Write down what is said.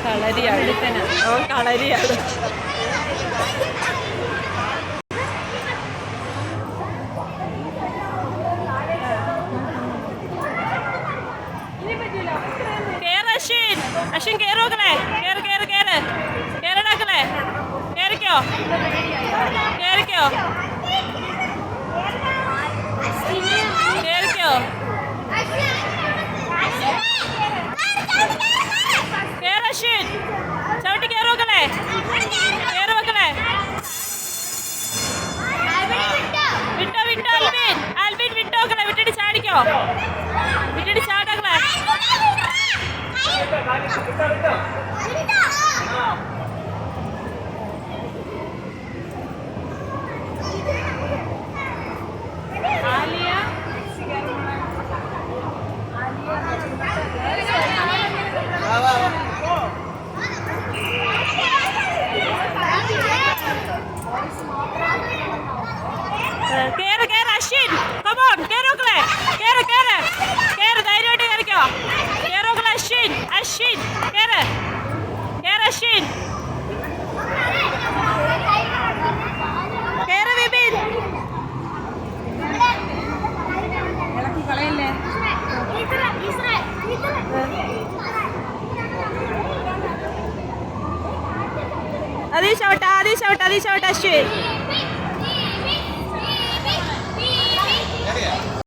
കളരിയാണ്, അവൻ കളരിയാണ്. അശ്വിൻ കേറുമക്കളെ, കേറ് കേറ് കേറ് കേറടാക്കളെ, കേറിക്കോ കേറിക്കോ കേറിക്കോ കേറ് അശ്വിൻ, ചവിട്ടി കേറുമക്കളെ, കേറുമക്കളെ. വിട്ടോ വിട്ടോ ആൽബിൻ, ആൽബിൻ വിട്ടോ മക്കളെ, വിട്ടിട്ട് ചാടിക്കോ, വിട്ടിട്ട് ചാടക്കളെ. കേറ് കേറ് അശ്വിൻ, കമോൺ കേറുമക്കളെ, കേറ് കേറ് കേറ്, ധൈര്യമായിട്ട് കയറിക്കോ, കേറുമക്കളെ. അശ്വിൻ അശ്വിൻ കേറ് കേറ്, അശ്വിൻ കേറ്, വിപിൻ കളയില്ലേ. അതീ ചവിട്ട അതീ ചവിട്ട അതീ ചവിട്ട അശ്വിൻ.